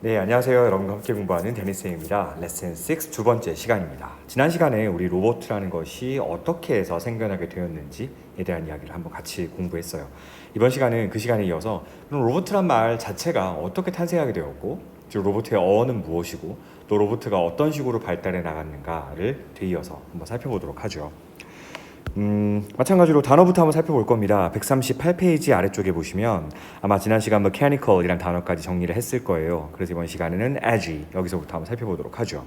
네, 안녕하세요. 여러분과 함께 공부하는 데니스입니다. 레슨 6 두 번째 시간입니다. 지난 시간에 우리 로봇이라는 것이 어떻게 해서 생겨나게 되었는지에 대한 이야기를 한번 같이 공부했어요. 이번 시간은 그 시간에 이어서 로봇이란 말 자체가 어떻게 탄생하게 되었고, 즉 로봇의 어원은 무엇이고, 또 로봇가 어떤 식으로 발달해 나갔는가를 뒤이어서 한번 살펴보도록 하죠. 마찬가지로 단어부터 한번 살펴볼 겁니다. 138페이지 아래쪽에 보시면 아마 지난 시간 mechanical이란 단어까지 정리를 했을 거예요. 그래서 이번 시간에는 edge 여기서부터 한번 살펴보도록 하죠.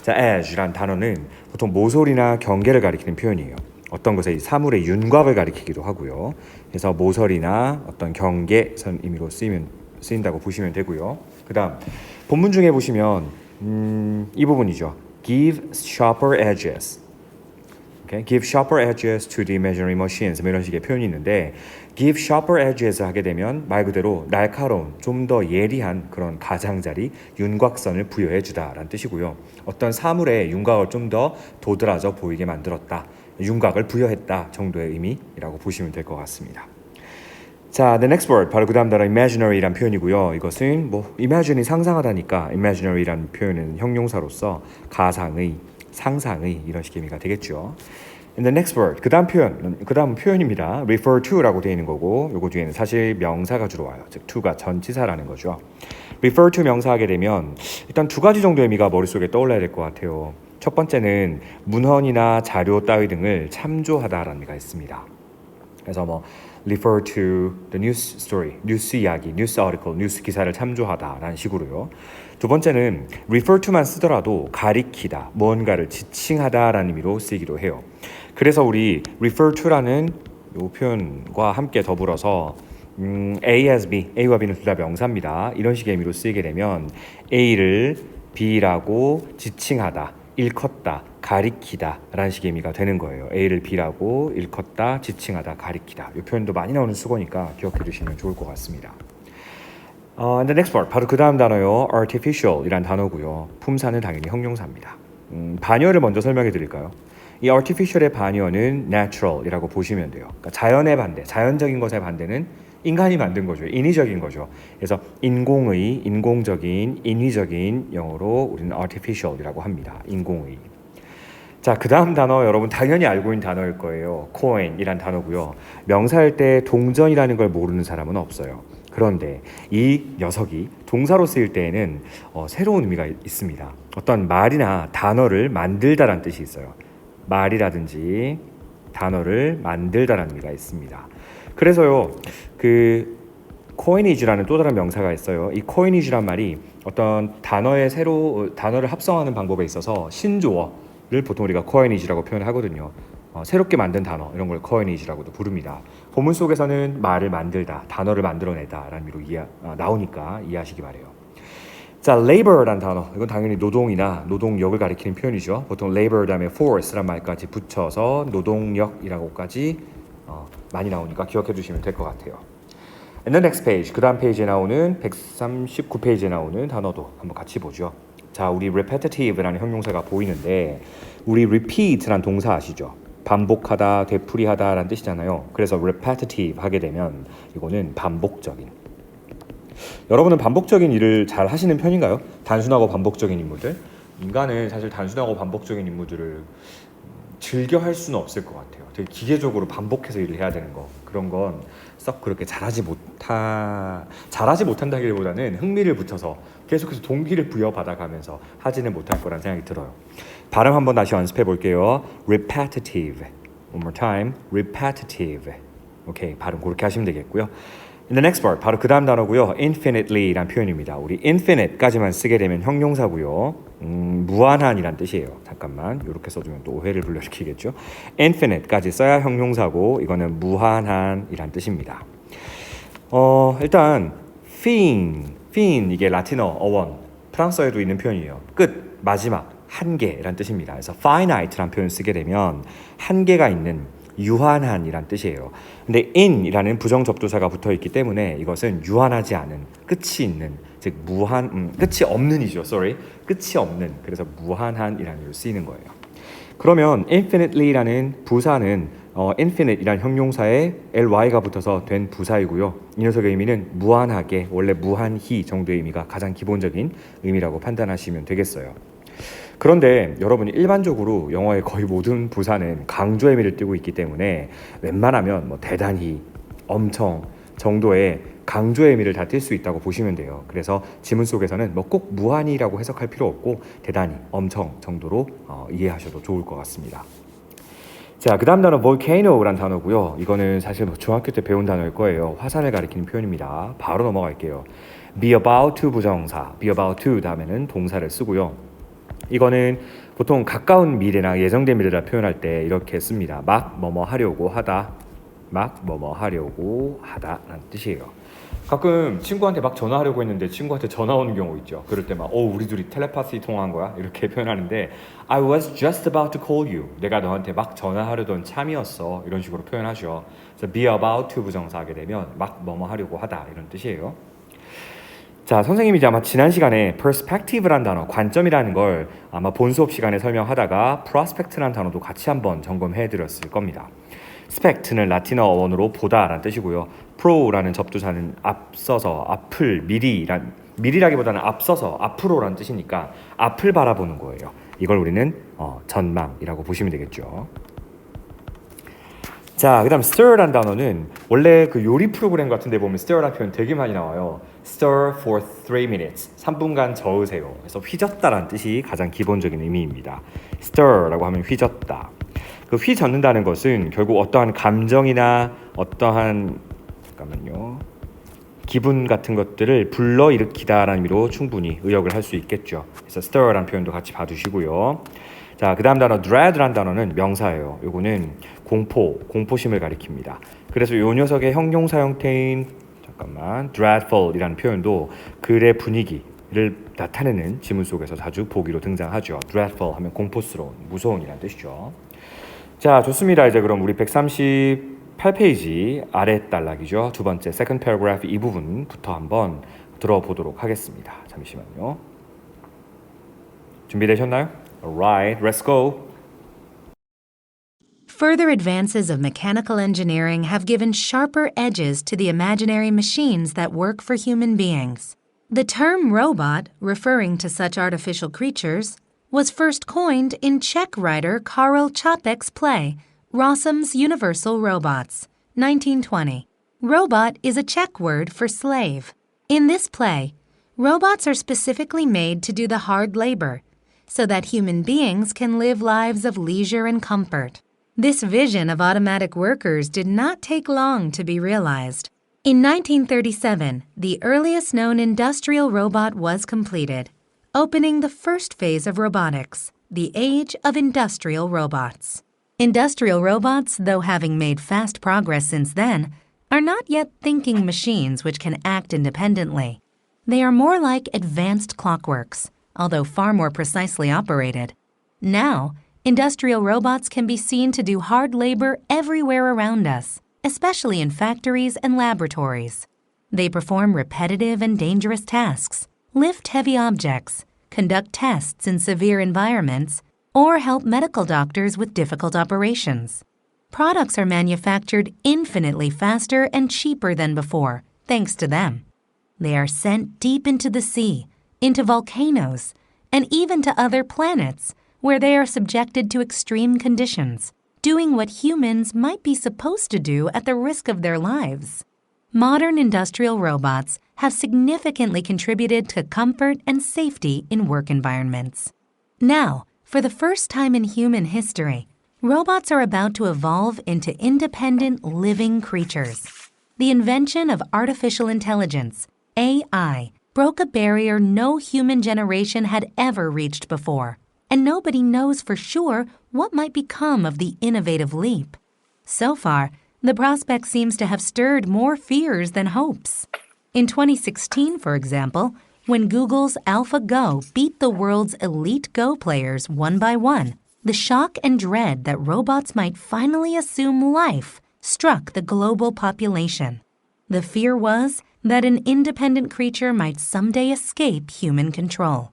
자, edge란 단어는 보통 모서리나 경계를 가리키는 표현이에요. 어떤 것의 사물의 윤곽을 가리키기도 하고요. 그래서 모서리나 어떤 경계선 의미로 쓰인다고 보시면 되고요. 그 다음 본문 중에 보시면 이 부분이죠. Give sharper edges. Give sharper edges to the imaginary machines. 이런 식의 표현이 있는데 give sharper edges 하게 되면 말 그대로 날카로운, 좀 더 예리한 그런 가장자리, 윤곽선을 부여해 주다라는 뜻이고요. 어떤 사물의 윤곽을 좀 더 도드라져 보이게 만들었다. 윤곽을 부여했다 정도의 의미라고 보시면 될 것 같습니다. 자, the next word 바로 그 다음 단어 imaginary란 표현이고요. 이것은 imagine이 상상하다니까 imaginary란 표현은 형용사로서 가상의, 상상의 이런 식의 의미가 되겠죠. And the next word, 그 다음 표현입니다. refer to라고 되어 있는 거고, 요거 뒤에는 사실 명사가 주로 와요. 즉 to가 전치사라는 거죠. refer to 명사하게 되면 일단 두 가지 정도의 의미가 머릿속에 떠올라야 될 것 같아요. 첫 번째는 문헌이나 자료 따위 등을 참조하다라는 의미가 있습니다. 그래서 refer to the news story, 뉴스 이야기, 뉴스 article, 뉴스 기사를 참조하다라는 식으로요. 두 번째는 refer to만 쓰더라도 가리키다, 무언가를 지칭하다라는 의미로 쓰이기도 해요. 그래서 우리 refer to라는 이 표현과 함께 더불어서 A as B, A와 B는 둘 다 명사입니다. 이런 식의 의미로 쓰이게 되면 A를 B라고 지칭하다, 일컫다, 가리키다 라는 식의 의미가 되는 거예요. A를 B라고 일컫다, 지칭하다, 가리키다. 이 표현도 많이 나오는 수거니까 기억해 두시면 좋을 것 같습니다. And the next word, 바로 그 다음 단어요. artificial 이란 단어고요. 품사는 당연히 형용사입니다. 반열을 먼저 설명해 드릴까요? 이 artificial의 반열은 natural이라고 보시면 돼요. 그러니까 자연의 반대, 자연적인 것의 반대는 인간이 만든 거죠. 인위적인 거죠. 그래서 인공의, 인공적인, 인위적인 영어로 우리는 artificial이라고 합니다. 인공의. 자, 그 다음 단어 여러분 당연히 알고 있는 단어일 거예요. coin이란 단어고요. 명사일 때 동전이라는 걸 모르는 사람은 없어요. 그런데 이 녀석이 동사로 쓰일 때에는 새로운 의미가 있습니다. 어떤 말이나 단어를 만들다라는 뜻이 있어요. 말이라든지 단어를 만들다라는 의미가 있습니다. 그래서요, 그 coinage라는 또 다른 명사가 있어요. 이 coinage란 말이 어떤 단어를 합성하는 방법에 있어서 신조어를 보통 우리가 coinage라고 표현하거든요. 새롭게 만든 단어 이런 걸 coinage라고도 부릅니다. 본문 속에서는 말을 만들다, 단어를 만들어내다라는 의미로 나오니까 이해하시기 바래요. 자, labor라는 단어, 이건 당연히 노동이나 노동력을 가리키는 표현이죠. 보통 labor 다음에 force란 말까지 붙여서 노동력이라고까지 많이 나오니까 기억해 두시면 될 것 같아요. And the next page, 그 다음 페이지에 나오는 139페이지에 나오는 단어도 한번 같이 보죠. 자, 우리 repetitive라는 형용사가 보이는데 우리 repeat라는 동사 아시죠? 반복하다, 되풀이하다라는 뜻이잖아요. 그래서 repetitive 하게 되면 이거는 반복적인. 여러분은 반복적인 일을 잘 하시는 편인가요? 단순하고 반복적인 임무들? 인간은 사실 단순하고 반복적인 임무들을 즐겨 할 수는 없을 것 같아요. 되게 기계적으로 반복해서 일을 해야 되는 거. 그런 건 썩 그렇게 잘하지 못한다기보다는 흥미를 붙여서 계속해서 동기를 부여받아가면서 하지는 못할 거란 생각이 들어요. 발음 한번 다시 연습해 볼게요. repetitive. One more time. repetitive. 오케이, 발음 그렇게 하시면 되겠고요. In the next word, 바로 그 다음 단어고요. infinitely란 표현입니다. 우리 infinite까지만 쓰게 되면 형용사고요. 무한한이란 뜻이에요. 잠깐만, 이렇게 써주면 또 오해를 불러일으키겠죠. infinite까지 써야 형용사고 이거는 무한한이란 뜻입니다. 일단 fin 이게 라틴어 어원, 프랑스어에도 있는 표현이에요. 끝, 마지막, 한계란 뜻입니다. 그래서 finite란 표현 쓰게 되면 한계가 있는 유한한이란 뜻이에요. 근데 in이라는 부정 접두사가 붙어 있기 때문에 이것은 유한하지 않은, 끝이 있는, 즉 끝이 없는이죠. 끝이 없는. 그래서 무한한이라는 의미로 쓰이는 거예요. 그러면 infinitely라는 부사는 infinite이란 형용사에 ly가 붙어서 된 부사이고요. 이 녀석의 의미는 무한하게, 원래 무한히 정도의 의미가 가장 기본적인 의미라고 판단하시면 되겠어요. 그런데 여러분이 일반적으로 영어의 거의 모든 부사는 강조의 의미를 띠고 있기 때문에 웬만하면 뭐 대단히, 엄청 정도의 강조의 의미를 다 띌 수 있다고 보시면 돼요. 그래서 지문 속에서는 뭐 꼭 무한히라고 해석할 필요 없고 대단히, 엄청 정도로 이해하셔도 좋을 것 같습니다. 자, 그 다음 단어 volcano란 단어고요. 이거는 사실 뭐 중학교 때 배운 단어일 거예요. 화산을 가리키는 표현입니다. 바로 넘어갈게요. be about to 부정사, be about to 다음에는 동사를 쓰고요. 이거는 보통 가까운 미래나 예정된 미래를 표현할 때 이렇게 씁니다. 막 뭐뭐 하려고 하다, 막 뭐뭐 하려고 하다라는 뜻이에요. 가끔 친구한테 막 전화하려고 했는데 친구한테 전화 오는 경우 있죠. 그럴 때 막 우리 둘이 텔레파시 통화한 거야? 이렇게 표현하는데 I was just about to call you. 내가 너한테 막 전화하려던 참이었어. 이런 식으로 표현하죠. 그래서 be about to 부정사 하게 되면 막 뭐뭐 하려고 하다 이런 뜻이에요. 자, 선생님이 이제 아마 지난 시간에 perspective라는 단어, 관점이라는 걸 아마 본 수업 시간에 설명하다가 prospect라는 단어도 같이 한번 점검해 드렸을 겁니다. spect는 라틴어 원어로 보다라는 뜻이고요. pro라는 접두사는 앞서서, 앞을, 미리라기보다는 앞서서, 앞으로라는 뜻이니까 앞을 바라보는 거예요. 이걸 우리는 전망이라고 보시면 되겠죠. 자, 그 다음 stir라는 단어는 원래 그 요리 프로그램 같은 데 보면 stir라는 표현 되게 많이 나와요. stir for 3 minutes. 3분간 저으세요. 그래서 휘젓다라는 뜻이 가장 기본적인 의미입니다. stir라고 하면 휘젓다. 그 휘젓는다는 것은 결국 어떠한 감정이나 어떠한 기분 같은 것들을 불러일으키다라는 의미로 충분히 의역을 할 수 있겠죠. 그래서 stir라는 표현도 같이 봐두시고요. 자, 그 다음 단어 dread라는 단어는 명사예요. 요거는 공포심을 가리킵니다. 그래서 요 녀석의 형용사 형태인 dreadful이라는 표현도 글의 분위기를 나타내는 지문 속에서 자주 보기로 등장하죠. dreadful 하면 공포스러운, 무서운이라는 뜻이죠. 자, 좋습니다. 이제 그럼 우리 138페이지 아래 단락이죠. 두 번째 second paragraph 이 부분부터 한번 들어보도록 하겠습니다. 잠시만요. 준비되셨나요? Alright, let's go. Further advances of mechanical engineering have given sharper edges to the imaginary machines that work for human beings. The term robot, referring to such artificial creatures, was first coined in Czech writer Karel Čapek's play, Rossum's Universal Robots, 1920. Robot is a Czech word for slave. In this play, robots are specifically made to do the hard labor, so that human beings can live lives of leisure and comfort. This vision of automatic workers did not take long to be realized. In 1937, the earliest known industrial robot was completed, opening the first phase of robotics, the age of industrial robots. Industrial robots, though having made fast progress since then, are not yet thinking machines which can act independently. They are more like advanced clockworks, although far more precisely operated. Now, industrial robots can be seen to do hard labor everywhere around us, especially in factories and laboratories. They perform repetitive and dangerous tasks, lift heavy objects, conduct tests in severe environments, or help medical doctors with difficult operations. Products are manufactured infinitely faster and cheaper than before, thanks to them. They are sent deep into the sea, into volcanoes, and even to other planets, where they are subjected to extreme conditions, doing what humans might be supposed to do at the risk of their lives. Modern industrial robots have significantly contributed to comfort and safety in work environments. Now, for the first time in human history, robots are about to evolve into independent, living creatures. The invention of artificial intelligence, AI, broke a barrier no human generation had ever reached before, and nobody knows for sure what might become of the innovative leap. So far, the prospect seems to have stirred more fears than hopes. In 2016, for example, when Google's AlphaGo beat the world's elite Go players one by one, the shock and dread that robots might finally assume life struck the global population. The fear was that an independent creature might someday escape human control.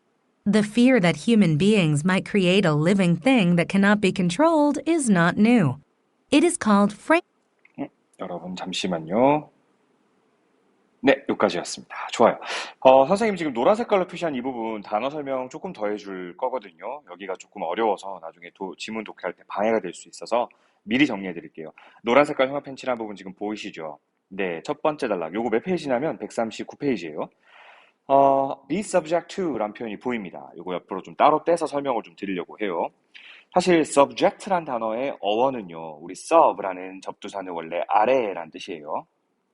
The fear that human beings might create a living thing that cannot be controlled is not new. It is called 여러분 잠시만요. 네, 여기까지였습니다. 좋아요. 선생님 지금 노란 색깔로 표시한 이 부분 단어 설명 조금 더 해줄 거거든요. 여기가 조금 어려워서 나중에 지문 독해할 때 방해가 될 수 있어서 미리 정리해 드릴게요. 노란 색깔 형광펜 칠한 부분 지금 보이시죠? 네, 첫 번째 단락. 요거 몇 페이지냐면 139페이지예요. be subject to 라는 표현이 보입니다. 요거 옆으로 좀 따로 떼서 설명을 좀 드리려고 해요. 사실 subject란 단어의 어원은요, 우리 sub라는 접두사는 원래 아래란 뜻이에요.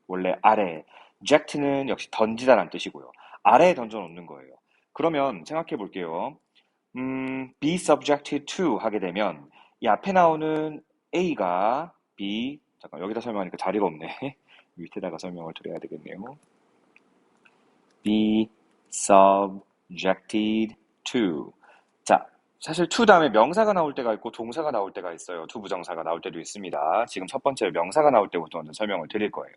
원래 아래. eject는 역시 던지다란 뜻이고요. 아래에 던져 놓는 거예요. 그러면 생각해 볼게요. be subjected to 하게 되면 이 앞에 나오는 A가 be, 잠깐 여기다 설명하니까 자리가 없네. 밑에다가 설명을 드려야 되겠네요. be subjected to. 자, 사실 to 다음에 명사가 나올 때가 있고 동사가 나올 때가 있어요. to 부정사가 나올 때도 있습니다. 지금 첫 번째 명사가 나올 때부터 먼저 설명을 드릴 거예요.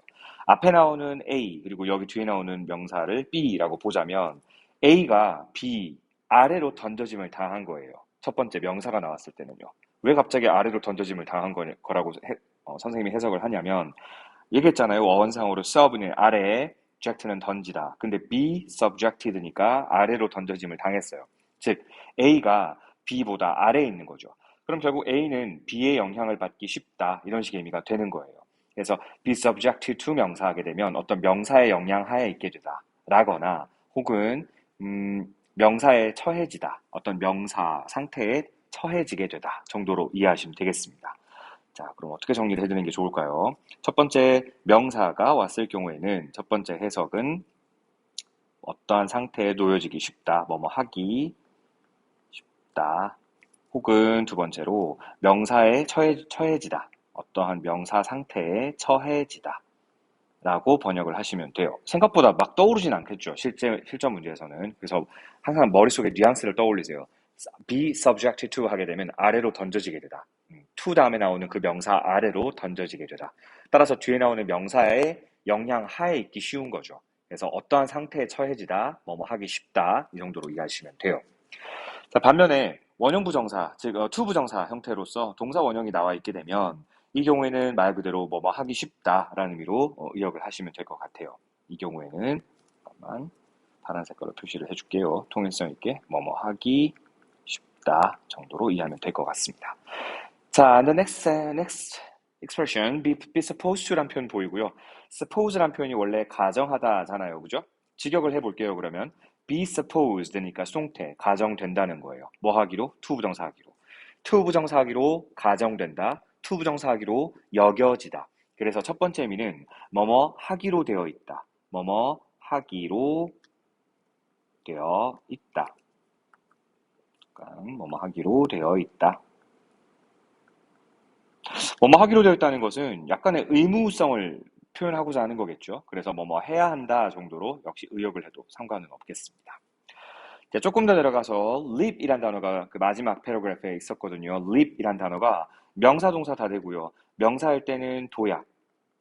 앞에 나오는 A 그리고 여기 뒤에 나오는 명사를 B라고 보자면 A가 B 아래로 던져짐을 당한 거예요. 첫 번째 명사가 나왔을 때는요. 왜 갑자기 아래로 던져짐을 당한 거라고 선생님이 해석을 하냐면 얘기했잖아요. 어원상으로 sub는 아래에 subject는 던지다. 근데 be subjected니까 아래로 던져짐을 당했어요. 즉 A가 B보다 아래에 있는 거죠. 그럼 결국 A는 B의 영향을 받기 쉽다. 이런 식의 의미가 되는 거예요. 그래서 be subject to 명사하게 되면 어떤 명사의 영향 하에 있게 되다. 라거나 혹은 명사에 처해지다. 어떤 명사 상태에 처해지게 되다. 정도로 이해하시면 되겠습니다. 자, 그럼 어떻게 정리를 해드리는 게 좋을까요? 첫 번째 명사가 왔을 경우에는 첫 번째 해석은 어떠한 상태에 놓여지기 쉽다. 뭐뭐 하기 쉽다. 혹은 두 번째로 명사에 처해지다. 어떠한 명사 상태에 처해지다. 라고 번역을 하시면 돼요. 생각보다 막 떠오르진 않겠죠. 실전 문제에서는. 그래서 항상 머릿속에 뉘앙스를 떠올리세요. be subject to 하게 되면 아래로 던져지게 되다. to 다음에 나오는 그 명사 아래로 던져지게 되다. 따라서 뒤에 나오는 명사의 영향 하에 있기 쉬운 거죠. 그래서 어떠한 상태에 처해지다, 뭐뭐 하기 쉽다. 이 정도로 이해하시면 돼요. 자, 반면에 원형 부정사, 즉 to 부정사 형태로서 동사 원형이 나와 있게 되면 이 경우에는 말 그대로 뭐뭐 하기 쉽다라는 의미로 의역을 하시면 될 것 같아요. 이 경우에는 잠깐만 파란 색깔로 표시를 해줄게요. 통일성 있게 뭐뭐 하기 쉽다 정도로 이해하면 될 것 같습니다. 자, the next expression, be supposed to란 표현 보이고요. suppose란 표현이 원래 가정하다잖아요, 그죠? 직역을 해볼게요. 그러면 be supposed니까 송태, 가정된다는 거예요. 뭐 하기로? to 부정사 하기로. to 부정사 하기로 가정된다. to 부정사 하기로 여겨지다. 그래서 첫 번째 의미는 뭐뭐 하기로 되어 있다. 뭐뭐 하기로 되어 있다. 뭐뭐 하기로 되어 있다. 뭐뭐 하기로 되어 있다는 것은 약간의 의무성을 표현하고자 하는 거겠죠. 그래서 뭐뭐 해야 한다 정도로 역시 의역을 해도 상관은 없겠습니다. 자, 조금 더 내려가서 leap이란 단어가 그 마지막 패러그래프에 있었거든요. leap이란 단어가 명사, 동사 다 되고요. 명사할 때는 도약,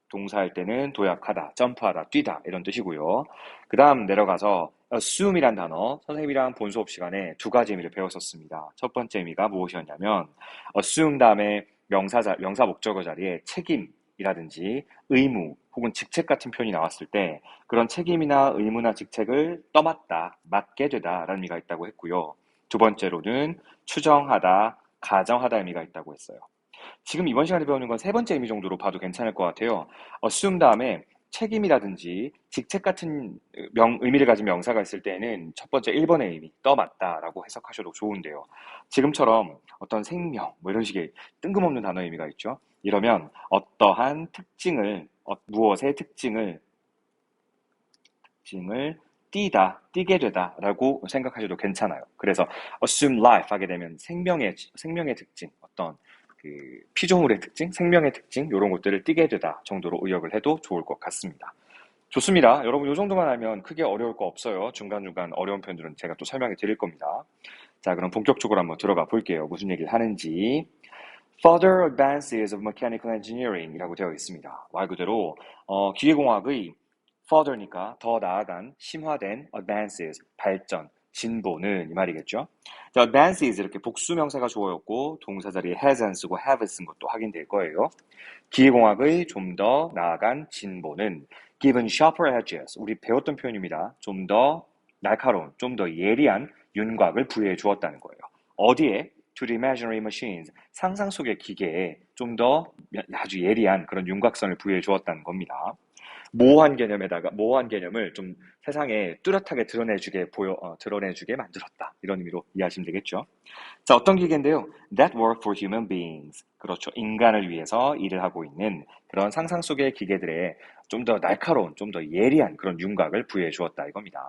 동사할 때는 도약하다, 점프하다, 뛰다 이런 뜻이고요. 그 다음 내려가서 assume이란 단어, 선생님이랑 본 수업 시간에 두 가지 의미를 배웠었습니다. 첫 번째 의미가 무엇이었냐면 assume 다음에 명사 목적어 자리에 책임이라든지 의무 혹은 직책 같은 표현이 나왔을 때 그런 책임이나 의무나 직책을 떠맡다, 맡게 되다라는 의미가 있다고 했고요. 두 번째로는 추정하다, 가정하다 의미가 있다고 했어요. 지금 이번 시간에 배우는 건 세 번째 의미 정도로 봐도 괜찮을 것 같아요. assume 다음에 책임이라든지 직책 같은 의미를 가진 명사가 있을 때는 첫 번째 1번의 의미, 떠맡다라고 해석하셔도 좋은데요. 지금처럼 어떤 생명, 뭐 이런 식의 뜬금없는 단어 의미가 있죠. 이러면 어떠한 특징을, 무엇의 특징을 띠게 되다라고 생각하셔도 괜찮아요. 그래서 assume life 하게 되면 생명의 특징, 어떤 그 피조물의 특징, 생명의 특징 이런 것들을 띠게 되다 정도로 의역을 해도 좋을 것 같습니다. 좋습니다. 여러분 이 정도만 알면 크게 어려울 거 없어요. 중간중간 어려운 표현들은 제가 또 설명해 드릴 겁니다. 자, 그럼 본격적으로 한번 들어가 볼게요. 무슨 얘기를 하는지. Further advances of mechanical engineering 이라고 되어 있습니다. 말 그대로 기계공학의 further니까 더 나아간 심화된 advances 발전, 진보는 이 말이겠죠. 자, advances 이렇게 복수명사가 주어였고 동사 자리에 has 안 쓰고 have 쓴 것도 확인될 거예요. 기계공학의 좀 더 나아간 진보는 given sharper edges, 우리 배웠던 표현입니다. 좀 더 날카로운, 좀 더 예리한 윤곽을 부여해 주었다는 거예요. 어디에? To the imaginary machines, 상상 속의 기계에 좀 더 아주 예리한 그런 윤곽선을 부여해 주었다는 겁니다. 모호한 개념을 좀 세상에 뚜렷하게 드러내주게 만들었다. 이런 의미로 이해하시면 되겠죠. 자, 어떤 기계인데요? That work for human beings. 그렇죠. 인간을 위해서 일을 하고 있는 그런 상상 속의 기계들의 좀 더 날카로운, 좀 더 예리한 그런 윤곽을 부여해 주었다 이겁니다.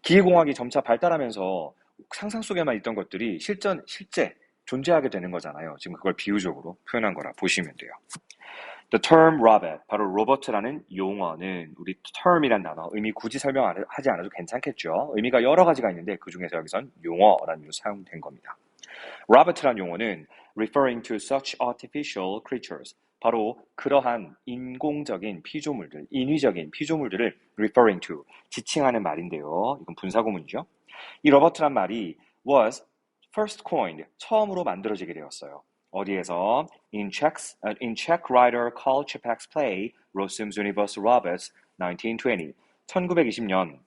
기계공학이 점차 발달하면서 상상 속에만 있던 것들이 실제 존재하게 되는 거잖아요. 지금 그걸 비유적으로 표현한 거라 보시면 돼요. The term robot, 바로 로버트라는 용어는 우리 term이란 단어, 의미 굳이 설명하지 않아도 괜찮겠죠. 의미가 여러 가지가 있는데 그 중에서 여기선 용어라는 의미로 사용된 겁니다. robot라는 용어는 referring to such artificial creatures, 바로 그러한 인공적인 피조물들, 인위적인 피조물들을 referring to, 지칭하는 말인데요. 이건 분사구문이죠. 이 로버트란 말이 was first coined, 처음으로 만들어지게 되었어요. 어디에서? In Czech writer Karl Čapek's play Rossum's Universal Robots 1920. 1920년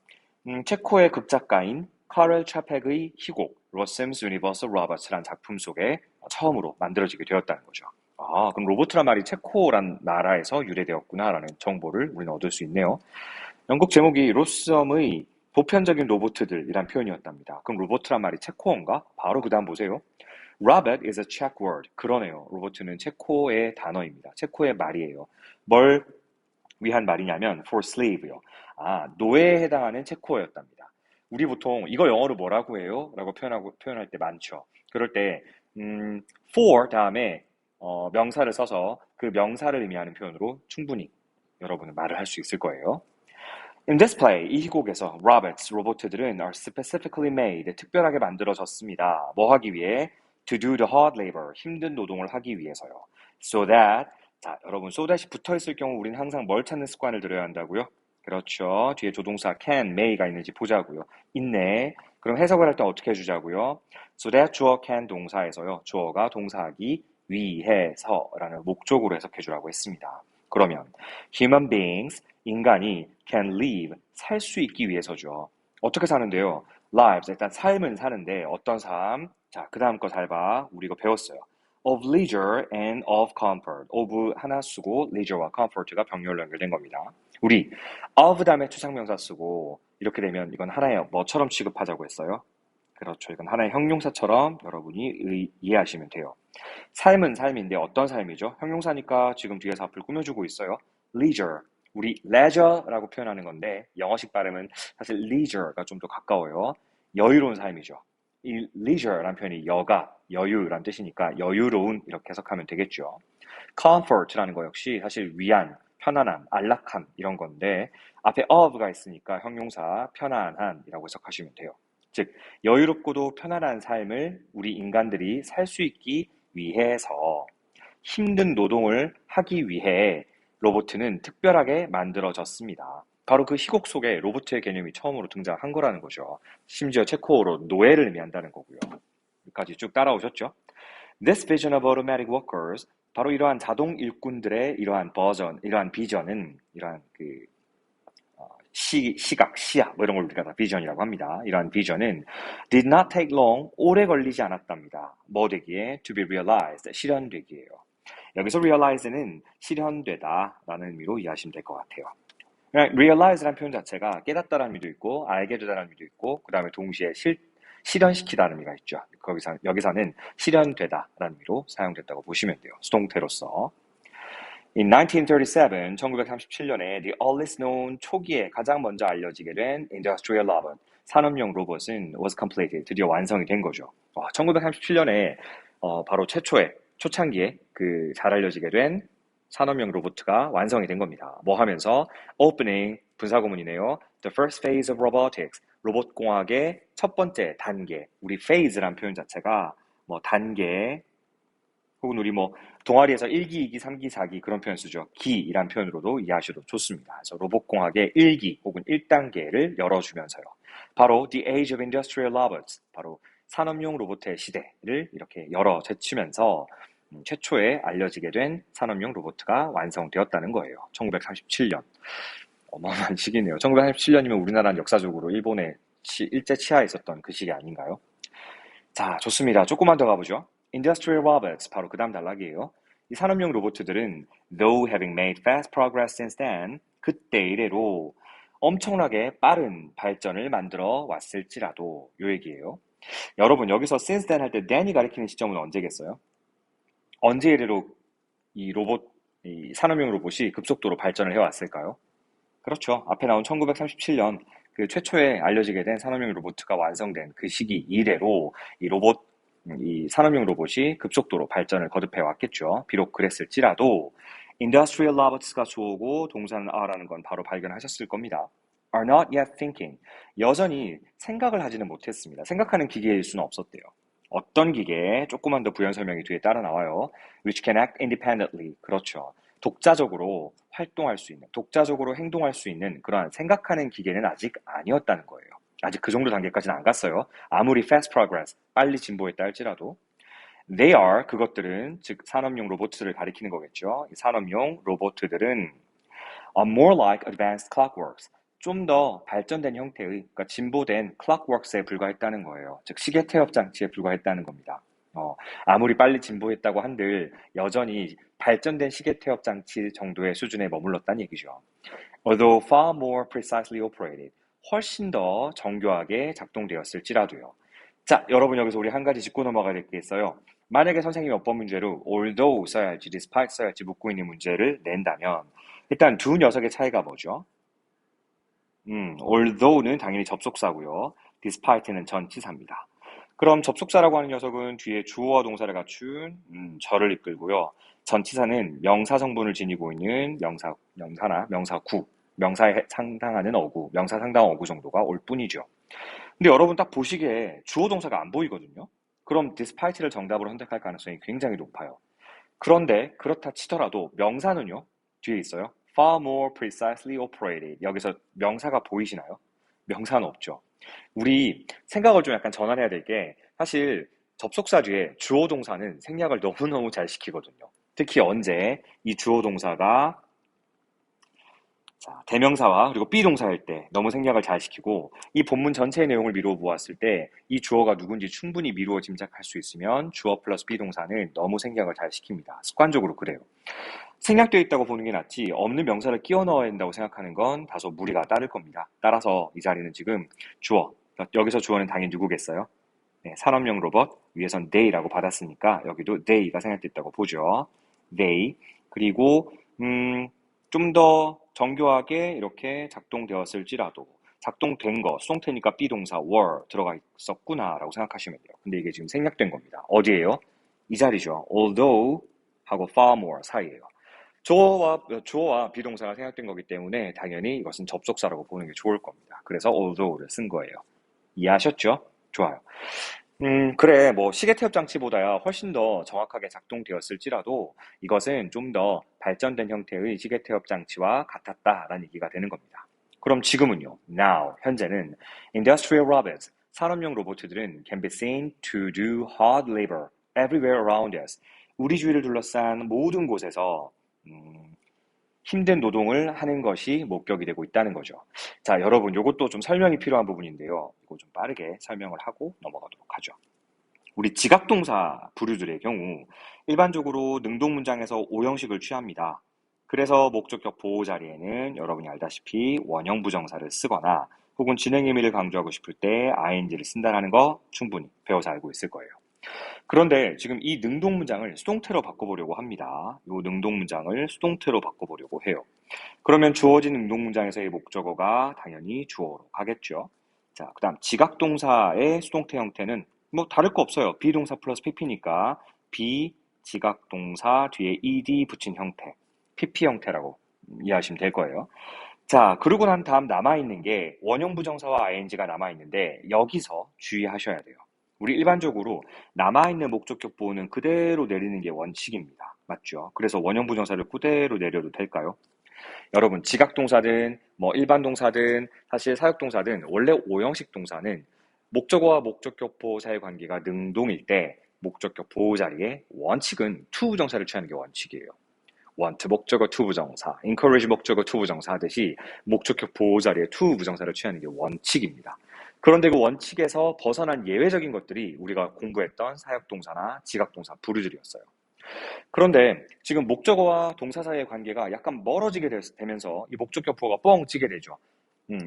체코의 극작가인 카를 차펙의 희곡 Rossum's Universal Robots라는 작품 속에 처음으로 만들어지게 되었다는 거죠. 아, 그럼 로보트란 말이 체코란 나라에서 유래되었구나라는 정보를 우리는 얻을 수 있네요. 연극 제목이 로썸의 보편적인 로봇들이란 표현이었답니다. 그럼 로보트란 말이 체코어인가? 바로 그 다음 보세요. Robot is a Czech word. 그러네요. 로보트는 체코의 단어입니다. 체코의 말이에요. 뭘 위한 말이냐면 for slave요. 아, 노예에 해당하는 체코어였답니다. 우리 보통 이거 영어로 뭐라고 해요? 라고 표현할 때 많죠. 그럴 때 for 다음에 명사를 써서 그 명사를 의미하는 표현으로 충분히 여러분은 말을 할 수 있을 거예요. In this play, 이 희곡에서 로봇들은 are specifically made, 특별하게 만들어졌습니다. 뭐 하기 위해? To do the hard labor, 힘든 노동을 하기 위해서요. So that, 자, 여러분, so that이 붙어있을 경우 우리는 항상 뭘 찾는 습관을 들여야 한다고요? 그렇죠. 뒤에 조동사 can, may가 있는지 보자고요. 있네. 그럼 해석을 할 때 어떻게 해주자고요? So that 주어 can 동사에서요. 주어가 동사하기 위해서라는 목적으로 해석해주라고 했습니다. 그러면 human beings, 인간이 can live, 살 수 있기 위해서죠. 어떻게 사는데요? lives, 일단 삶은 사는데 어떤 삶? 자, 그 다음 거 잘 봐. 우리 이거 배웠어요. of leisure and of comfort. of 하나 쓰고 leisure와 comfort가 병렬로 연결된 겁니다. 우리 of 다음에 추상명사 쓰고 이렇게 되면 이건 하나의 뭐처럼 취급하자고 했어요? 그렇죠. 이건 하나의 형용사처럼 여러분이 이해하시면 돼요. 삶은 삶인데 어떤 삶이죠? 형용사니까 지금 뒤에서 앞을 꾸며주고 있어요. leisure. 우리 leisure라고 표현하는 건데 영어식 발음은 사실 leisure가 좀 더 가까워요. 여유로운 삶이죠. 이 leisure라는 표현이 여유라는 뜻이니까 여유로운 이렇게 해석하면 되겠죠. comfort라는 거 역시 사실 위안, 편안함, 안락함 이런 건데 앞에 of가 있으니까 형용사 편안함이라고 해석하시면 돼요. 즉 여유롭고도 편안한 삶을 우리 인간들이 살 수 있기 위해서 힘든 노동을 하기 위해 로봇은 특별하게 만들어졌습니다. 바로 그 희곡 속에 로봇의 개념이 처음으로 등장한 거라는 거죠. 심지어 체코어로 노예를 의미한다는 거고요. 여기까지 쭉 따라오셨죠? This vision of automatic workers, 바로 이러한 자동 일꾼들의 이러한 비전은 이러한 시야, 뭐 이런 걸 우리가 다 비전이라고 합니다. 이러한 비전은 did not take long, 오래 걸리지 않았답니다. 뭐 되기에? To be realized, 실현되기에요. 여기서 realize는 실현되다 라는 의미로 이해하시면 될 것 같아요. realize라는 표현 자체가 깨닫다라는 의미도 있고 알게 되다라는 의미도 있고 그 다음에 동시에 실현시키다는 의미가 있죠. 여기서는 실현되다라는 의미로 사용됐다고 보시면 돼요. 수동태로서. In 1937, 1937년에 the earliest known 초기에 가장 먼저 알려지게 된 industrial robot, 산업용 로봇은 was completed, 드디어 완성이 된 거죠. 1937년에 바로 초창기에 잘 알려지게 된 산업용 로봇가 완성이 된 겁니다. 뭐 하면서? Opening, 분사구문이네요. The first phase of robotics, 로봇 공학의 첫 번째 단계. 우리 phase란 표현 자체가 뭐 단계, 혹은 우리 뭐 동아리에서 1기, 2기, 3기, 4기 그런 표현 쓰죠. 기이란 표현으로도 이해하셔도 좋습니다. 그래서 로봇공학의 1기 혹은 1단계를 열어주면서요. 바로 The Age of Industrial Robots, 바로 산업용 로봇의 시대를 이렇게 열어제치면서 최초에 알려지게 된 산업용 로봇가 완성되었다는 거예요. 1937년. 어마어마한 시기네요. 1937년이면 우리나라는 역사적으로 일본의 일제 치하에 있었던 그 시기 아닌가요? 자, 좋습니다. 조금만 더 가보죠. Industrial robots, 바로 그 다음 단락이에요. 이 산업용 로봇들은 though having made fast progress since then, 그때 이래로 엄청나게 빠른 발전을 만들어 왔을지라도 요 얘기예요. 여러분 여기서 since then 할 때 then이 가리키는 시점은 언제겠어요? 언제 이래로 이 산업용 로봇이 급속도로 발전을 해왔을까요? 그렇죠. 앞에 나온 1937년 그 최초에 알려지게 된 산업용 로봇가 완성된 그 시기 이래로 이 산업용 로봇이 급속도로 발전을 거듭해 왔겠죠. 비록 그랬을지라도 industrial robots가 주어고 동사는 are라는 건 바로 발견하셨을 겁니다. are not yet thinking. 여전히 생각을 하지는 못했습니다. 생각하는 기계일 수는 없었대요. 어떤 기계? 조금만 더 부연 설명이 뒤에 따라 나와요. which can act independently. 그렇죠. 독자적으로 활동할 수 있는, 독자적으로 행동할 수 있는 그러한 생각하는 기계는 아직 아니었다는 거예요. 아직 그 정도 단계까지는 안 갔어요. 아무리 fast progress, 빨리 진보했다 할지라도. They are, 그것들은, 즉 산업용 로봇을 가리키는 거겠죠. 이 산업용 로봇들은 more like advanced clockworks, 좀 더 발전된 형태의, 그러니까 진보된 clockworks에 불과했다는 거예요. 즉 시계 태엽 장치에 불과했다는 겁니다. 아무리 빨리 진보했다고 한들 여전히 발전된 시계 태엽 장치 정도의 수준에 머물렀다는 얘기죠. Although far more precisely operated, 훨씬 더 정교하게 작동되었을지라도요. 자, 여러분 여기서 우리 한 가지 짚고 넘어가야 될 게 있어요. 만약에 선생님이 어법 문제로 although 써야지, despite 써야지 묻고 있는 문제를 낸다면 일단 두 녀석의 차이가 뭐죠? although는 당연히 접속사고요. despite는 전치사입니다. 그럼 접속사라고 하는 녀석은 뒤에 주어와 동사를 갖춘 절을 이끌고요. 전치사는 명사 성분을 지니고 있는 명사나 명사구, 명사에 상당하는 어구, 명사 상당 어구 정도가 올 뿐이죠. 근데 여러분 딱 보시기에 주어 동사가 안 보이거든요. 그럼 despite를 정답으로 선택할 가능성이 굉장히 높아요. 그런데 그렇다 치더라도 명사는요. 뒤에 있어요. far more precisely operated. 여기서 명사가 보이시나요? 명사는 없죠. 우리 생각을 좀 약간 전환해야 될 게 사실 접속사 뒤에 주어 동사는 생략을 너무너무 잘 시키거든요. 특히 언제 이 주어 동사가 대명사와 그리고 비동사일 때 너무 생략을 잘 시키고 이 본문 전체의 내용을 미루어 보았을 때 이 주어가 누군지 충분히 미루어 짐작할 수 있으면 주어 플러스 비동사는 너무 생략을 잘 시킵니다. 습관적으로 그래요. 생략되어 있다고 보는 게 낫지 없는 명사를 끼워 넣어야 된다고 생각하는 건 다소 무리가 따를 겁니다. 따라서 이 자리는 지금 주어, 여기서 주어는 당연히 누구겠어요? 네, 산업용 로봇, 위에선 they라고 받았으니까 여기도 they가 생략됐다고 보죠. they, 그리고 좀 더 정교하게 이렇게 작동되었을지라도 작동된 거, 수동태니까 비동사 were 들어가 있었구나 라고 생각하시면 돼요. 근데 이게 지금 생략된 겁니다. 어디예요? 이 자리죠. although 하고 far more 사이예요. 주어와 비동사가 생략된 거기 때문에 당연히 이것은 접속사라고 보는 게 좋을 겁니다. 그래서 although를 쓴 거예요. 이해하셨죠? 좋아요. 그래, 뭐, 시계 태엽 장치보다야 훨씬 더 정확하게 작동되었을지라도 이것은 좀 더 발전된 형태의 시계 태엽 장치와 같았다라는 얘기가 되는 겁니다. 그럼 지금은요, now, 현재는 industrial robots, 산업용 로봇들은 can be seen to do hard labor everywhere around us. 우리 주위를 둘러싼 모든 곳에서 힘든 노동을 하는 것이 목격이 되고 있다는 거죠. 자, 여러분, 이것도 좀 설명이 필요한 부분인데요. 이거 좀 빠르게 설명을 하고 넘어가도록 하죠. 우리 지각동사 부류들의 경우 일반적으로 능동문장에서 오형식을 취합니다. 그래서 목적격 보호 자리에는 여러분이 알다시피 원형 부정사를 쓰거나 혹은 진행 의미를 강조하고 싶을 때 ing를 쓴다는 거 충분히 배워서 알고 있을 거예요. 그런데 지금 이 능동문장을 수동태로 바꿔보려고 합니다. 이 능동문장을 수동태로 바꿔보려고 해요. 그러면 주어진 능동문장에서의 목적어가 당연히 주어로 가겠죠. 자, 그 다음 지각동사의 수동태 형태는 뭐 다를 거 없어요. 비동사 플러스 pp니까 비지각동사 뒤에 ed 붙인 형태, pp 형태라고 이해하시면 될 거예요. 자, 그러고 난 다음 남아있는 게 원형 부정사와 ing가 남아있는데 여기서 주의하셔야 돼요. 우리 일반적으로 남아있는 목적격 보호는 그대로 내리는 게 원칙입니다. 맞죠? 그래서 원형 부정사를 그대로 내려도 될까요? 여러분, 지각동사든 뭐 일반 동사든 사실 사역동사든 원래 오형식 동사는 목적어와 목적격 보호사의 관계가 능동일 때 목적격 보호 자리에 원칙은 to 부정사를 취하는 게 원칙이에요. want 목적어 to 부정사, encourage 목적어 to 부정사 하듯이 목적격 보호 자리에 to 부정사를 취하는 게 원칙입니다. 그런데 그 원칙에서 벗어난 예외적인 것들이 우리가 공부했던 사역동사나 지각동사, 부르들이었어요. 그런데 지금 목적어와 동사 사이의 관계가 약간 멀어지게 되면서 이 목적격 보호가 뻥 찌게 되죠.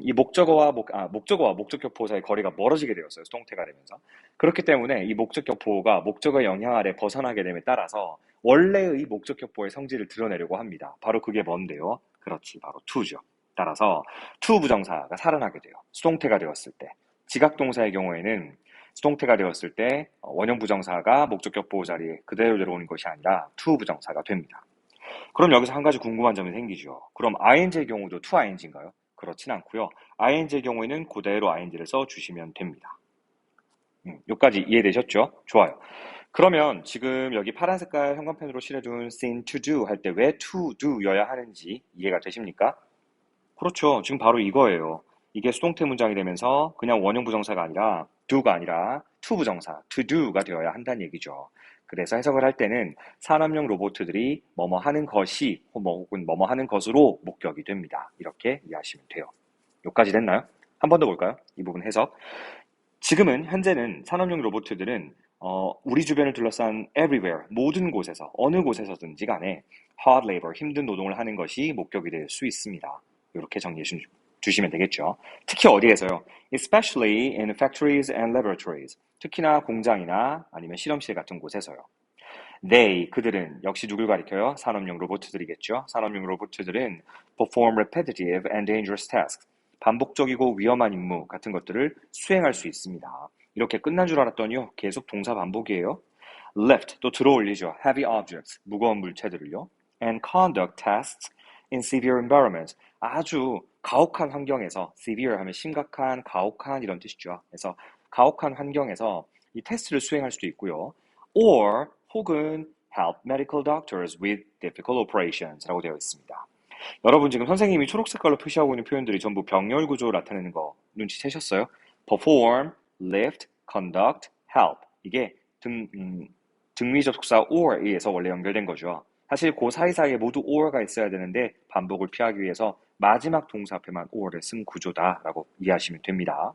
이 목적어와 목적격 보호 사이의 거리가 멀어지게 되었어요. 수동태가 되면서. 그렇기 때문에 이 목적격 보호가 목적어의 영향 아래 벗어나게 됨에 따라서 원래의 목적격 보호의 성질을 드러내려고 합니다. 바로 그게 뭔데요? 그렇지, 바로 to죠. 따라서 to 부정사가 살아나게 돼요. 수동태가 되었을 때. 지각동사의 경우에는 수동태가 되었을 때 원형 부정사가 목적격 보호 자리에 그대로 들어오는 것이 아니라 to 부정사가 됩니다. 그럼 여기서 한 가지 궁금한 점이 생기죠. 그럼 ing의 경우도 to ing인가요? 그렇진 않고요. ing의 경우에는 그대로 ing를 써주시면 됩니다. 여기까지 이해되셨죠? 좋아요. 그러면 지금 여기 파란 색깔 형광펜으로 칠해둔 seen to do 할 때 왜 to do여야 하는지 이해가 되십니까? 그렇죠. 지금 바로 이거예요. 이게 수동태 문장이 되면서 그냥 원형 부정사가 아니라 do가 아니라 to 부정사, to do가 되어야 한다는 얘기죠. 그래서 해석을 할 때는 산업용 로봇들이 뭐뭐 하는 것이 혹은 뭐뭐 하는 것으로 목격이 됩니다. 이렇게 이해하시면 돼요. 여기까지 됐나요? 한 번 더 볼까요? 이 부분 해석. 지금은 현재는 산업용 로봇들은 우리 주변을 둘러싼 everywhere, 모든 곳에서 어느 곳에서든지 간에 hard labor, 힘든 노동을 하는 것이 목격이 될 수 있습니다. 이렇게 정리해 주시면 되겠죠. 특히 어디에서요? Especially in factories and laboratories. 특히나 공장이나 아니면 실험실 같은 곳에서요. They, 그들은 역시 누굴 가리켜요? 산업용 로봇들이겠죠. 산업용 로봇들은 perform repetitive and dangerous tasks. 반복적이고 위험한 임무 같은 것들을 수행할 수 있습니다. 이렇게 끝난 줄 알았더니요. 계속 동사 반복이에요. Lift, 또 들어 올리죠. Heavy objects, 무거운 물체들을요. And conduct tests in severe environments. 아주 가혹한 환경에서, severe 하면 심각한, 가혹한 이런 뜻이죠. 그래서 가혹한 환경에서 이 테스트를 수행할 수도 있고요. Or 혹은 help medical doctors with difficult operations 라고 되어 있습니다. 여러분 지금 선생님이 초록 색깔로 표시하고 있는 표현들이 전부 병렬 구조 나타내는 거 눈치채셨어요? perform, lift, conduct, help 이게 등위접속사 or에 의해서 원래 연결된 거죠. 사실 그 사이사이에 모두 or가 있어야 되는데 반복을 피하기 위해서 마지막 동사 앞에만 or를 쓴 구조다라고 이해하시면 됩니다.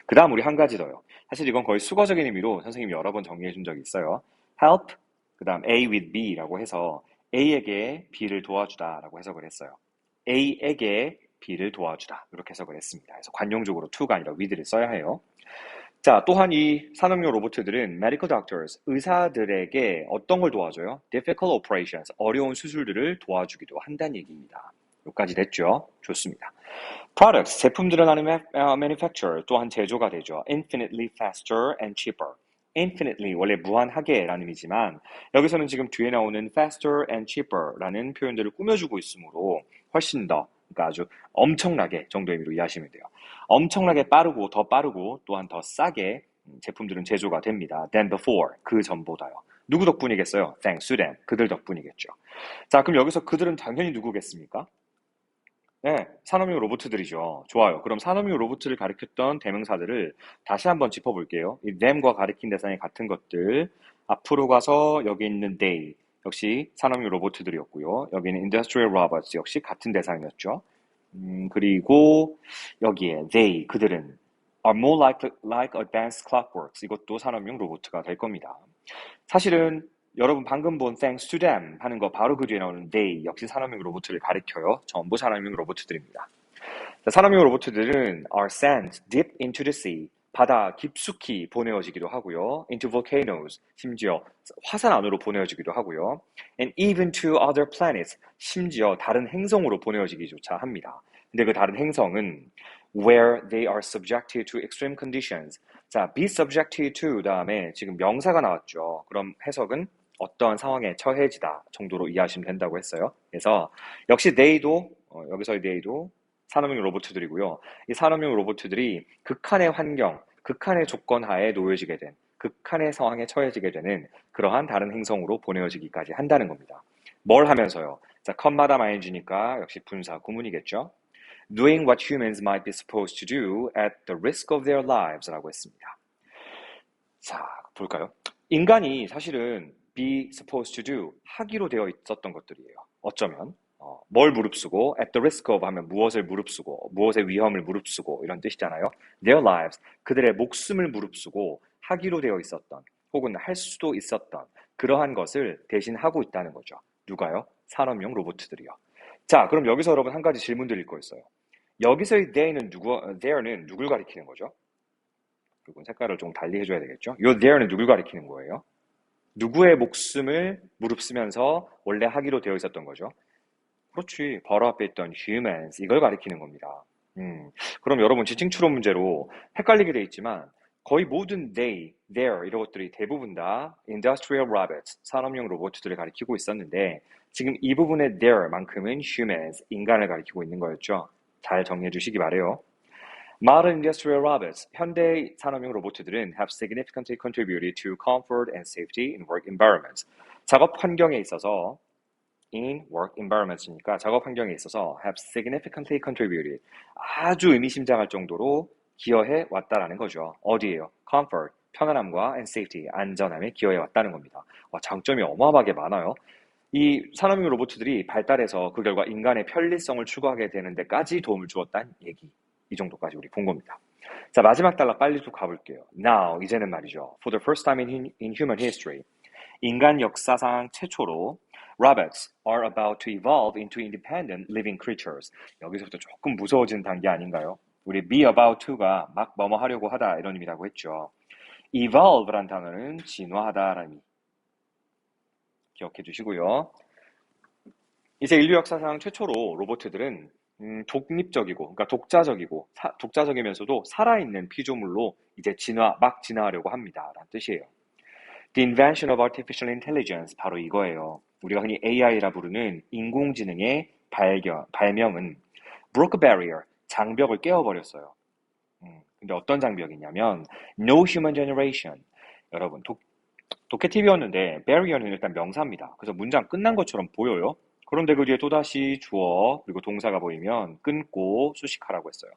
그 다음 우리 한 가지 더요. 사실 이건 거의 수거적인 의미로 선생님이 여러 번 정리해 준 적이 있어요. help, 그 다음 A with B라고 해서 A에게 B를 도와주다라고 해석을 했어요. A에게 B를 도와주다 이렇게 해석을 했습니다. 그래서 관용적으로 to가 아니라 with를 써야 해요. 자, 또한 이 산업용 로봇들은 medical doctors, 의사들에게 어떤 걸 도와줘요? difficult operations, 어려운 수술들을 도와주기도 한다는 얘기입니다. 여기까지 됐죠? 좋습니다. Products, 제품들은 하는 manufacture, 또한 제조가 되죠. Infinitely faster and cheaper. Infinitely, 원래 무한하게 라는 의미지만 여기서는 지금 뒤에 나오는 faster and cheaper 라는 표현들을 꾸며주고 있으므로 훨씬 더, 그러니까 아주 엄청나게 정도의 의미로 이해하시면 돼요. 엄청나게 빠르고 더 빠르고 또한 더 싸게 제품들은 제조가 됩니다. than before, 그 전보다요. 누구 덕분이겠어요? Thanks to them, 그들 덕분이겠죠. 자, 그럼 여기서 그들은 당연히 누구겠습니까? 네, 산업용 로봇들이죠. 좋아요. 그럼 산업용 로봇을 가리켰던 대명사들을 다시 한번 짚어볼게요. 이 them과 가리킨 대상이 같은 것들. 앞으로 가서 여기 있는 they 역시 산업용 로봇들이었고요. 여기는 industrial robots 역시 같은 대상이었죠. 그리고 여기에 they 그들은 are more like advanced clockworks. 이것도 산업용 로봇가 될 겁니다. 사실은 여러분 방금 본 thanks to them 하는 거 바로 그 뒤에 나오는 they 역시 산업용 로봇을 가리켜요. 전부 산업용 로봇들입니다. 자, 산업용 로봇들은 are sent deep into the sea. 바다 깊숙이 보내어지기도 하고요. into volcanoes. 심지어 화산 안으로 보내어지기도 하고요. and even to other planets. 심지어 다른 행성으로 보내어지기조차 합니다. 근데 그 다른 행성은 where they are subjected to extreme conditions. 자, be subjected to 다음에 지금 명사가 나왔죠. 그럼 해석은 어떠한 상황에 처해지다 정도로 이해하시면 된다고 했어요. 그래서 역시 they도 여기서의 they도 산업용 로봇들이고요. 이 산업용 로봇들이 극한의 환경, 극한의 조건 하에 놓여지게 된, 극한의 상황에 처해지게 되는 그러한 다른 행성으로 보내어지기까지 한다는 겁니다. 뭘 하면서요? 자, 컴마다 ing니까 역시 분사 구문이겠죠. Doing what humans might be supposed to do at the risk of their lives 라고 했습니다. 자, 볼까요? 인간이 사실은 be supposed to do, 하기로 되어 있었던 것들이에요. 어쩌면 뭘 무릅쓰고 at the risk of 하면 무엇을 무릅쓰고 무엇의 위험을 무릅쓰고 이런 뜻이잖아요. Their lives, 그들의 목숨을 무릅쓰고 하기로 되어 있었던 혹은 할 수도 있었던 그러한 것을 대신 하고 있다는 거죠. 누가요? 산업용 로봇들이요. 자, 그럼 여기서 여러분 한 가지 질문 드릴 거 있어요. 여기서의 there는 누굴 가리키는 거죠? 그리고 색깔을 좀 달리 해줘야 되겠죠? 요 there는 누굴 가리키는 거예요? 누구의 목숨을 무릅쓰면서 원래 하기로 되어 있었던 거죠? 그렇지. 바로 앞에 있던 humans, 이걸 가리키는 겁니다. 그럼 여러분 지칭 추론 문제로 헷갈리게 돼 있지만 거의 모든 they, their 이런 것들이 대부분 다 industrial robots, 산업용 로봇들을 가리키고 있었는데 지금 이 부분의 their만큼은 humans, 인간을 가리키고 있는 거였죠. 잘 정리해 주시기 바래요. Modern industrial robots, 현대 산업용 로봇들은 have significantly contributed to comfort and safety in work environments. 작업 환경에 있어서 in work environments니까 작업 환경에 있어서 have significantly contributed, 아주 의미심장할 정도로 기여해 왔다라는 거죠. 어디에요? comfort, 편안함과 and safety, 안전함에 기여해 왔다는 겁니다. 와, 장점이 어마어마하게 많아요. 이 산업용 로봇들이 발달해서 그 결과 인간의 편리성을 추구하게 되는 데까지 도움을 주었다는 얘기. 이 정도까지 우리 본 겁니다. 자, 마지막 단락 빨리 또 가볼게요. Now, 이제는 말이죠. For the first time in human history, 인간 역사상 최초로 robots are about to evolve into independent living creatures. 여기서부터 조금 무서워지는 단계 아닌가요? 우리 be about to가 막 뭐뭐 하려고 하다 이런 의미라고 했죠. evolve란 단어는 진화하다라는 의미. 기억해 주시고요. 이제 인류 역사상 최초로 로봇들은 독립적이고, 그러니까 독자적이면서도 살아있는 피조물로 이제 막 진화하려고 합니다. 라는 뜻이에요. The invention of artificial intelligence, 바로 이거예요. 우리가 흔히 AI라 부르는 인공지능의 발명은 broke a barrier, 장벽을 깨워버렸어요. 근데 어떤 장벽이냐면 no human generation. 여러분, 독해 TV였는데 barrier는 일단 명사입니다. 그래서 문장 끝난 것처럼 보여요. 그런데 그 뒤에 또다시 주어 그리고 동사가 보이면 끊고 수식하라고 했어요.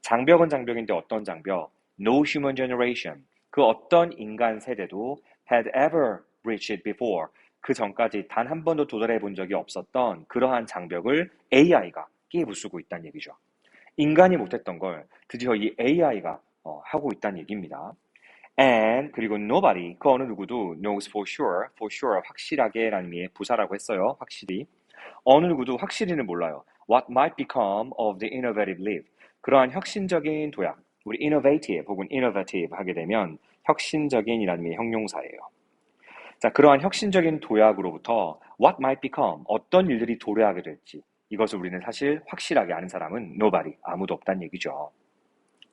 장벽은 장벽인데 어떤 장벽? No human generation. 그 어떤 인간 세대도 had ever reached it before. 그 전까지 단 한 번도 도달해 본 적이 없었던 그러한 장벽을 AI가 깨부수고 있다는 얘기죠. 인간이 못했던 걸 드디어 이 AI가 하고 있다는 얘기입니다. And 그리고 nobody, 그 어느 누구도 knows for sure 확실하게 라는 의미의 부사라고 했어요. 확실히. 어느 누구도 확실히는 몰라요. What might become of the innovative leaf. 그러한 혁신적인 도약, 우리 innovative 혹은 innovative 하게 되면 혁신적인이라는 의미의 형용사예요. 자, 그러한 혁신적인 도약으로부터 what might become, 어떤 일들이 도래하게 될지 이것을 우리는 사실 확실하게 아는 사람은 nobody, 아무도 없다는 얘기죠.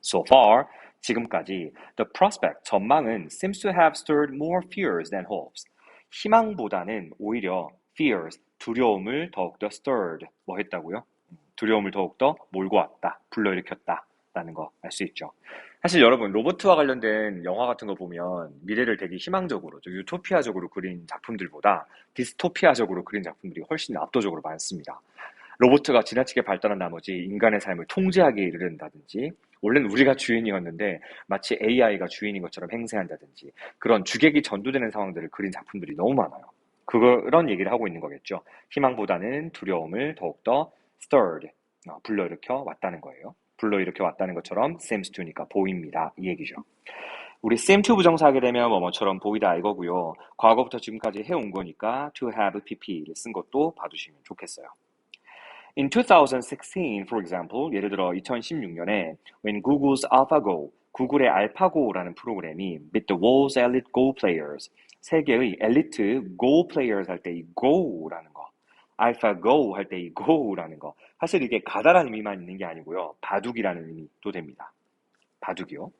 So far, 지금까지 the prospect, 전망은 seems to have stirred more fears than hopes. 희망보다는 오히려 fears, 두려움을 더욱더 stirred, 뭐 했다고요? 두려움을 더욱더 몰고 왔다, 불러일으켰다 라는 거 알 수 있죠. 사실 여러분, 로봇과 관련된 영화 같은 거 보면 미래를 되게 희망적으로, 유토피아적으로 그린 작품들보다 디스토피아적으로 그린 작품들이 훨씬 압도적으로 많습니다. 로봇가 지나치게 발달한 나머지 인간의 삶을 통제하기에 이르른다든지, 원래는 우리가 주인이었는데 마치 AI가 주인인 것처럼 행세한다든지, 그런 주객이 전도되는 상황들을 그린 작품들이 너무 많아요. 그런 얘기를 하고 있는 거겠죠. 희망보다는 두려움을 더욱더 stirred, 불러일으켜 왔다는 거예요. 불러일으켜 왔다는 것처럼 seems to니까 보입니다. 이 얘기죠. 우리 seem to 부정사 하게 되면 뭐뭐처럼 보이다 이거고요. 과거부터 지금까지 해온 거니까 to have pp를 쓴 것도 봐두시면 좋겠어요. In 2016, for example, 예를 들어 2016년에 when Google's AlphaGo, 구글의 알파고라는 프로그램이 beat the world's elite Go players, 세계의 엘리트 Go players 할 때 이 Go라는 거, AlphaGo 할 때 이 Go라는 거, 사실 이게 가다라는 의미만 있는 게 아니고요, 바둑이라는 의미도 됩니다. 바둑이요.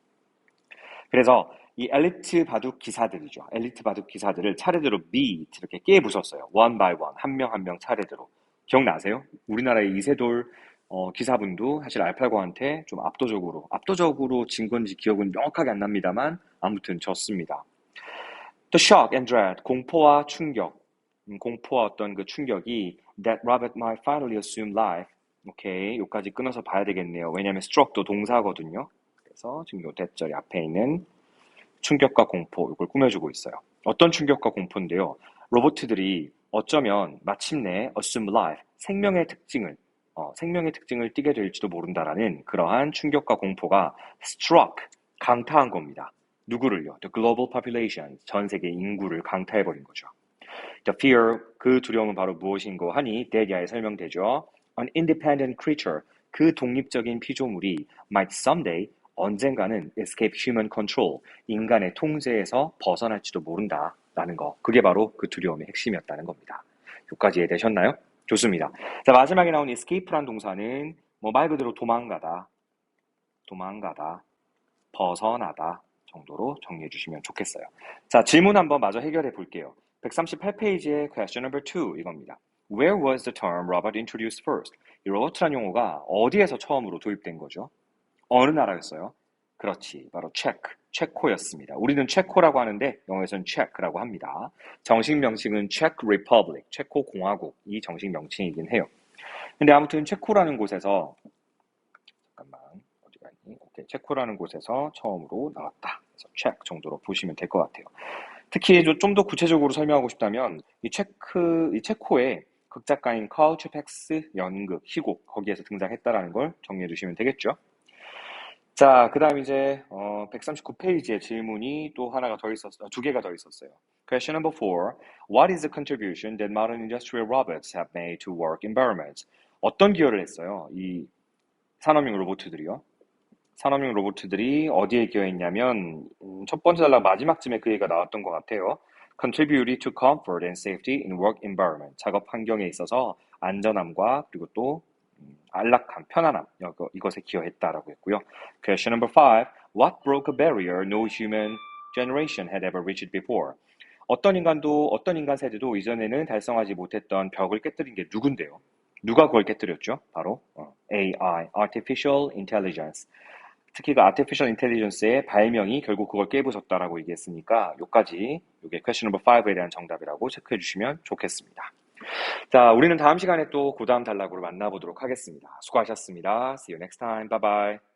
그래서 이 엘리트 바둑 기사들이죠. 엘리트 바둑 기사들을 차례대로 beat 이렇게 깨부쉈어요. one by one, 한 명 한 명 차례대로. 기억나세요? 우리나라의 이세돌 기사분도 사실 알파고한테 좀 압도적으로 진 건지 기억은 명확하게 안 납니다만 아무튼 졌습니다. The shock and dread, 공포와 충격. 공포와 어떤 그 충격이 that Robert might finally assume life. 오케이, 여기까지 끊어서 봐야 되겠네요. 왜냐하면 struck도 동사거든요. 그래서 지금 요 대절이 앞에 있는 충격과 공포 이걸 꾸며주고 있어요. 어떤 충격과 공포인데요. 로봇들이 어쩌면 마침내 assume life, 생명의 특징을 띠게 될지도 모른다라는 그러한 충격과 공포가 struck, 강타한 겁니다. 누구를요? The global population, 전 세계 인구를 강타해버린 거죠. The fear, 그 두려움은 바로 무엇인고 하니 대디아에 설명되죠. An independent creature, 그 독립적인 피조물이 might someday, 언젠가는 escape human control, 인간의 통제에서 벗어날지도 모른다라는 거. 그게 바로 그 두려움의 핵심이었다는 겁니다. 여기까지 이해되셨나요? 좋습니다. 자, 마지막에 나온 escape란 동사는 뭐 말 그대로 도망가다, 벗어나다 정도로 정리해 주시면 좋겠어요. 자, 질문 한번 마저 해결해 볼게요. 138페이지의 question number 2 이겁니다. Where was the term robot introduced first? 이 로봇이라는 용어가 어디에서 처음으로 도입된 거죠? 어느 나라였어요? 그렇지, 바로 체코였습니다. 우리는 체코라고 하는데 영어에서는 체크라고 합니다. 정식 명칭은 Czech Republic, 체코 공화국이 정식 명칭이긴 해요. 근데 아무튼 체코라는 곳에서 잠깐만 어디가 있니? 오케이, 체코라는 곳에서 처음으로 나왔다. 그래서 체크 정도로 보시면 될 것 같아요. 특히 좀 더 구체적으로 설명하고 싶다면 이 체코의 극작가인 카울 츠펙스 연극 희곡 거기에서 등장했다라는 걸 정리해 주시면 되겠죠. 자, 그 다음 이제 139페이지에 질문이 또 하나가 더 있었어요. 두 개가 더 있었어요. Question number 4. What is the contribution that modern industrial robots have made to work environments? 어떤 기여를 했어요? 이 산업용 로봇들이요. 산업용 로봇들이 어디에 기여했냐면 첫 번째 단락 마지막쯤에 그 얘기가 나왔던 것 같아요. Contributed to comfort and safety in work environment. 작업 환경에 있어서 안전함과 그리고 또 안락함, 편안함 이것에 기여했다라고 했고요. Question number 5. What broke a barrier no human generation had ever reached before? 어떤 인간 세대도 이전에는 달성하지 못했던 벽을 깨뜨린 게 누군데요? 누가 그걸 깨뜨렸죠? 바로 AI, Artificial Intelligence. 특히 그 Artificial Intelligence의 발명이 결국 그걸 깨부쉈다라고 얘기했으니까 요게 Question number 5에 대한 정답이라고 체크해 주시면 좋겠습니다. 자, 우리는 다음 시간에 또 그 다음 단락으로 만나보도록 하겠습니다. 수고하셨습니다. See you next time. Bye bye.